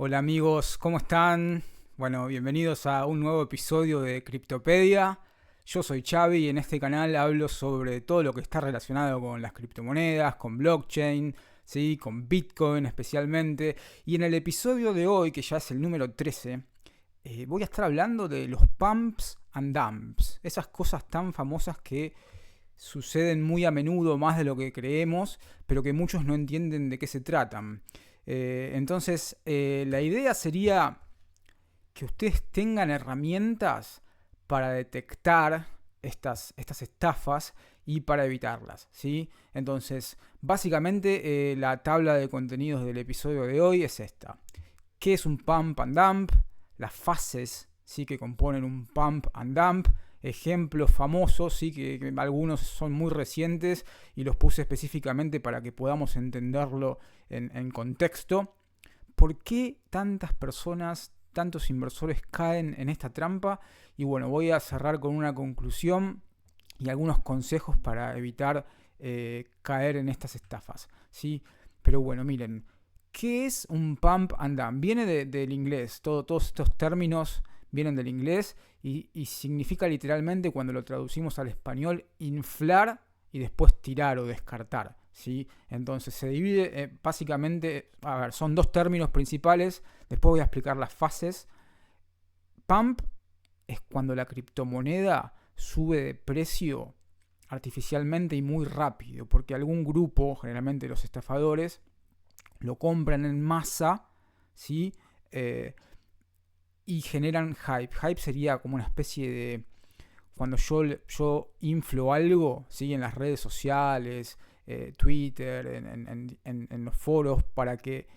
Hola amigos, ¿cómo están? Bueno, bienvenidos a un nuevo episodio de Criptopedia. Yo soy Xavi y en este canal hablo sobre todo lo que está relacionado con las criptomonedas, con blockchain, ¿sí? Con Bitcoin especialmente. Y en el episodio de hoy, que ya es el número 13, voy a estar hablando de los pumps and dumps. Esas cosas tan famosas que suceden muy a menudo, más de lo que creemos, pero que muchos no entienden de qué se tratan. Entonces, la idea sería que ustedes tengan herramientas para detectar estas estafas y para evitarlas, ¿sí? Entonces, básicamente la tabla de contenidos del episodio de hoy es esta. ¿Qué es un pump and dump? Las fases, ¿sí? Que componen un pump and dump. Ejemplos famosos, ¿sí? que algunos son muy recientes y los puse específicamente para que podamos entenderlo en contexto. ¿Por qué tantas personas, tantos inversores caen en esta trampa? Y bueno, voy a cerrar con una conclusión y algunos consejos para evitar caer en estas estafas, ¿sí? Pero bueno, miren, ¿qué es un pump and dump? Viene del inglés, todos estos términos vienen del inglés y significa literalmente, cuando lo traducimos al español, inflar y después tirar o descartar, ¿sí? Entonces se divide básicamente, a ver, son dos términos principales, después voy a explicar las fases. Pump es cuando la criptomoneda sube de precio artificialmente y muy rápido, porque algún grupo, generalmente los estafadores, lo compran en masa, ¿sí? Y generan hype. Hype sería como una especie de... Cuando yo inflo algo, ¿sí? En las redes sociales, Twitter, en los foros, para que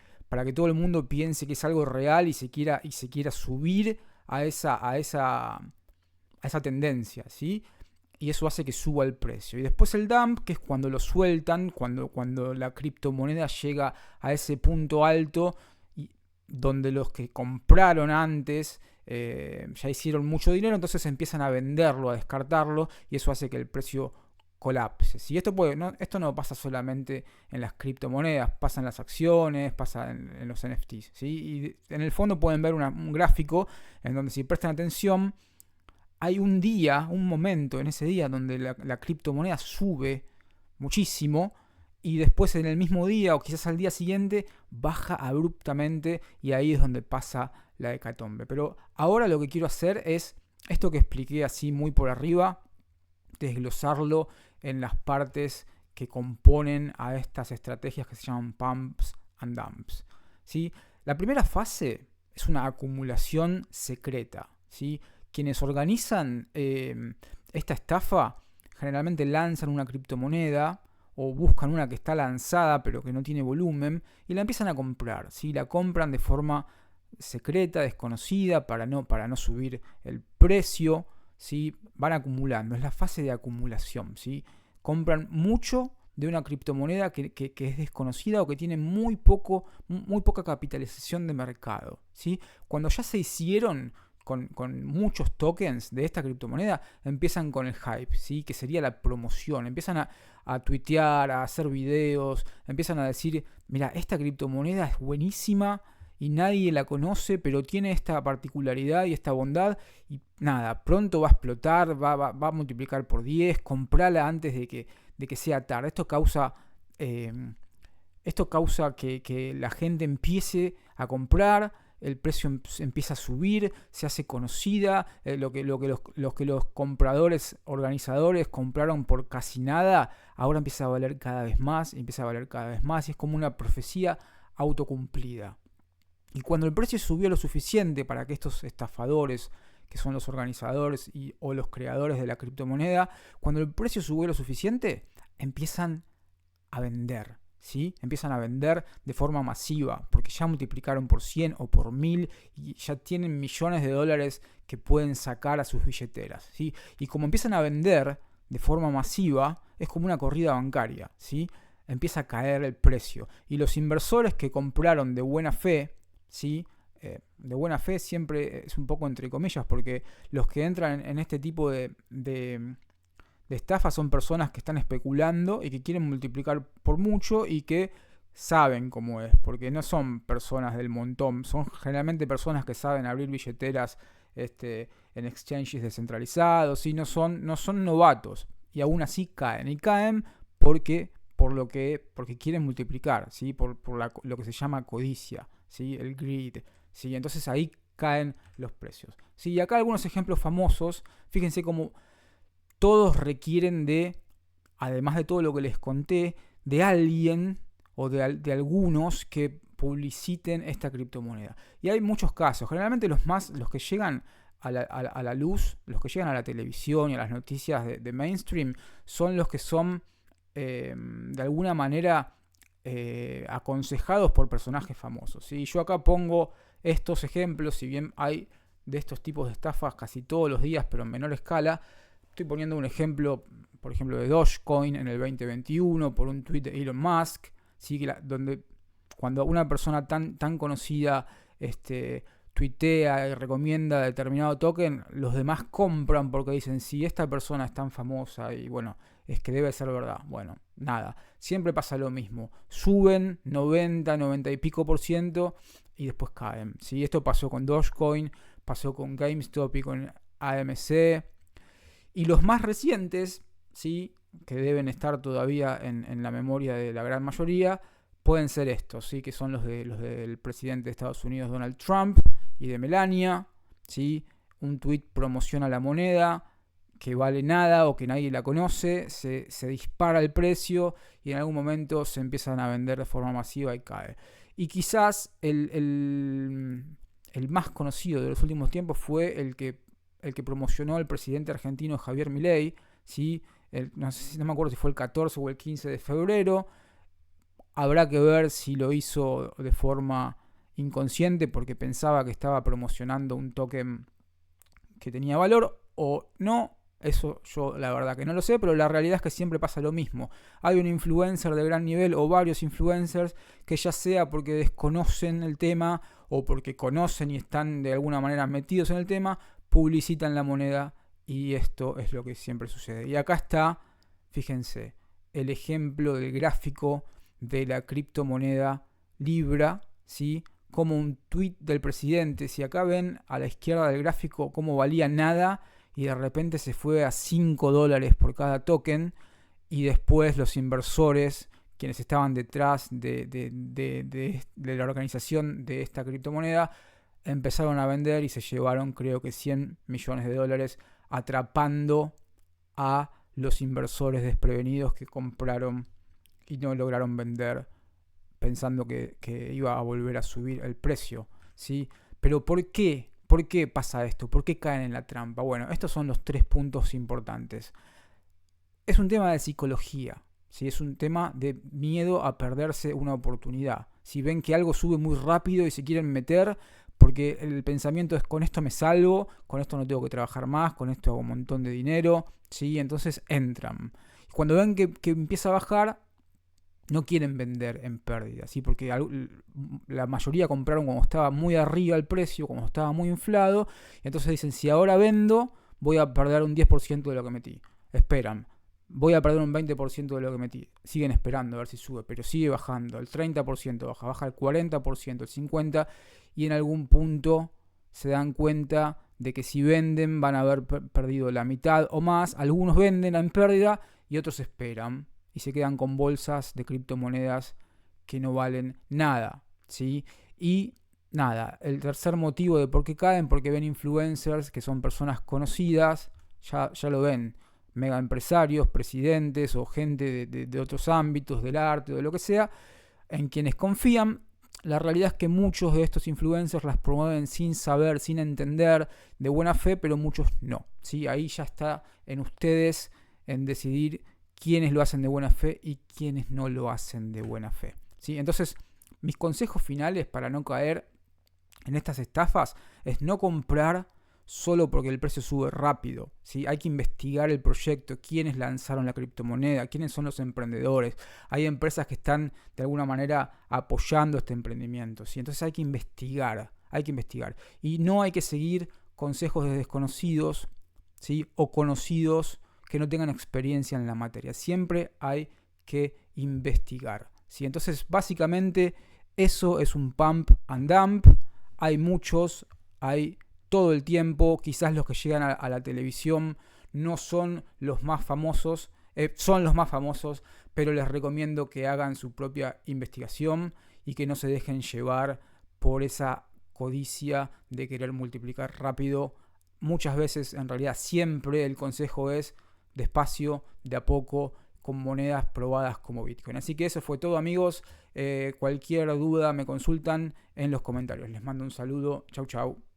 todo el mundo piense que es algo real y se quiera subir a esa tendencia, ¿sí? Y eso hace que suba el precio. Y después el dump, que es cuando lo sueltan, cuando la criptomoneda llega a ese punto alto, y donde los que compraron antes ya hicieron mucho dinero, entonces empiezan a venderlo, a descartarlo, y eso hace que el precio colapse. ¿Sí? Esto no pasa solamente en las criptomonedas, pasa en las acciones, pasa en los NFTs. ¿Sí? Y en el fondo pueden ver un gráfico en donde, si prestan atención, hay un momento en ese día donde la criptomoneda sube muchísimo y después en el mismo día o quizás al día siguiente baja abruptamente y ahí es donde pasa la hecatombe. Pero ahora lo que quiero hacer es esto que expliqué así muy por arriba, desglosarlo en las partes que componen a estas estrategias que se llaman pumps and dumps, ¿sí? La primera fase es una acumulación secreta, ¿sí? Quienes organizan esta estafa generalmente lanzan una criptomoneda o buscan una que está lanzada pero que no tiene volumen y la empiezan a comprar, ¿sí? La compran de forma secreta, desconocida, para no subir el precio, ¿sí? Van acumulando, es la fase de acumulación, ¿sí? Compran mucho de una criptomoneda que es desconocida o que tiene muy poca capitalización de mercado, ¿sí? Cuando ya se hicieron con muchos tokens de esta criptomoneda, empiezan con el hype, ¿sí? Que sería la promoción. Empiezan a tuitear, a hacer videos, empiezan a decir, mira, esta criptomoneda es buenísima y nadie la conoce, pero tiene esta particularidad y esta bondad y nada, pronto va a explotar, va a multiplicar por 10, comprala antes de que sea tarde. Esto causa que la gente empiece a comprar, el precio empieza a subir, se hace conocida, lo que los compradores, organizadores compraron por casi nada, ahora empieza a valer cada vez más, y es como una profecía autocumplida. Y cuando el precio subió lo suficiente para que estos estafadores, que son los organizadores o los creadores de la criptomoneda, cuando el precio subió lo suficiente, empiezan a vender. ¿Sí? Empiezan a vender de forma masiva, porque ya multiplicaron por 100 o por 1000 y ya tienen millones de dólares que pueden sacar a sus billeteras, ¿sí? Y como empiezan a vender de forma masiva, es como una corrida bancaria, ¿sí? Empieza a caer el precio. Y los inversores que compraron de buena fe, ¿sí? De buena fe siempre es un poco entre comillas, porque los que entran en este tipo de estafa son personas que están especulando y que quieren multiplicar por mucho y que saben cómo es, porque no son personas del montón, son generalmente personas que saben abrir billeteras en exchanges descentralizados, ¿sí? No son novatos, y aún así caen, y caen porque quieren multiplicar, ¿sí? Lo que se llama codicia, ¿sí? El greed, ¿sí? Entonces ahí caen los precios, ¿sí? Y acá algunos ejemplos famosos, fíjense cómo todos requieren además de todo lo que les conté, de alguien o de algunos que publiciten esta criptomoneda. Y hay muchos casos, generalmente los que llegan a la luz, los que llegan a la televisión y a las noticias de mainstream, son los que son de alguna manera aconsejados por personajes famosos, ¿sí? Yo acá pongo estos ejemplos, si bien hay de estos tipos de estafas casi todos los días, pero en menor escala. Estoy poniendo un ejemplo, por ejemplo, de Dogecoin en el 2021 por un tweet de Elon Musk, ¿sí? Donde cuando una persona tan conocida tuitea y recomienda determinado token, los demás compran porque dicen, si esta persona es tan famosa y bueno, es que debe ser verdad. Bueno, nada, siempre pasa lo mismo. Suben 90 y pico % y después caen, ¿sí? Esto pasó con Dogecoin, pasó con GameStop y con AMC. Y los más recientes, ¿sí? Que deben estar todavía en la memoria de la gran mayoría, pueden ser estos, ¿sí? Que son los del presidente de Estados Unidos, Donald Trump, y de Melania, ¿sí? Un tweet promociona la moneda que vale nada o que nadie la conoce, se dispara el precio y en algún momento se empiezan a vender de forma masiva y cae. Y quizás el más conocido de los últimos tiempos fue el que promocionó el presidente argentino Javier Milei, ¿sí? No me acuerdo si fue el 14 o el 15 de febrero. Habrá que ver si lo hizo de forma inconsciente porque pensaba que estaba promocionando un token que tenía valor o no. Eso yo la verdad que no lo sé, pero la realidad es que siempre pasa lo mismo. Hay un influencer de gran nivel o varios influencers que ya sea porque desconocen el tema o porque conocen y están de alguna manera metidos en el tema, publicitan la moneda y esto es lo que siempre sucede. Y acá está, fíjense, el ejemplo del gráfico de la criptomoneda Libra, ¿sí? Como un tweet del presidente. Si acá ven a la izquierda del gráfico cómo valía nada y de repente se fue a $5 por cada token y después los inversores, quienes estaban detrás de la organización de esta criptomoneda, empezaron a vender y se llevaron creo que $100 millones atrapando a los inversores desprevenidos que compraron y no lograron vender pensando que iba a volver a subir el precio, ¿sí? Pero ¿por qué? ¿Por qué pasa esto? ¿Por qué caen en la trampa? Bueno, estos son los 3 puntos importantes. Es un tema de psicología, ¿sí? Es un tema de miedo a perderse una oportunidad. Si ven que algo sube muy rápido y se quieren meter, porque el pensamiento es con esto me salvo, con esto no tengo que trabajar más, con esto hago un montón de dinero, ¿sí? Entonces entran. Cuando ven que empieza a bajar, no quieren vender en pérdida, ¿sí? Porque la mayoría compraron cuando estaba muy arriba el precio, cuando estaba muy inflado, entonces dicen, si ahora vendo, voy a perder un 10% de lo que metí. Esperan. Voy a perder un 20% de lo que metí. Siguen esperando a ver si sube, pero sigue bajando. El 30% baja el 40%, el 50%, y en algún punto se dan cuenta de que si venden van a haber perdido la mitad o más. Algunos venden en pérdida y otros esperan y se quedan con bolsas de criptomonedas que no valen nada, ¿sí? Y nada, el tercer motivo de por qué caen, porque ven influencers que son personas conocidas, ya lo ven, mega empresarios, presidentes o gente de otros ámbitos, del arte o de lo que sea, en quienes confían. La realidad es que muchos de estos influencers las promueven sin saber, sin entender, de buena fe, pero muchos no, ¿sí? Ahí ya está en ustedes en decidir quiénes lo hacen de buena fe y quiénes no lo hacen de buena fe, ¿sí? Entonces, mis consejos finales para no caer en estas estafas es no comprar solo porque el precio sube rápido, ¿sí? Hay que investigar el proyecto, quiénes lanzaron la criptomoneda, quiénes son los emprendedores. Hay empresas que están de alguna manera apoyando este emprendimiento, ¿sí? Entonces hay que investigar. Y no hay que seguir consejos de desconocidos, ¿sí? O conocidos que no tengan experiencia en la materia. Siempre hay que investigar, ¿sí? Entonces, básicamente, eso es un pump and dump. Hay muchos, hay todo el tiempo. Quizás los que llegan a la televisión no son los más famosos, son los más famosos, pero les recomiendo que hagan su propia investigación y que no se dejen llevar por esa codicia de querer multiplicar rápido. Muchas veces, en realidad siempre, el consejo es despacio, de a poco, con monedas probadas como Bitcoin. Así que eso fue todo, amigos. Cualquier duda me consultan en los comentarios. Les mando un saludo. Chau, chau.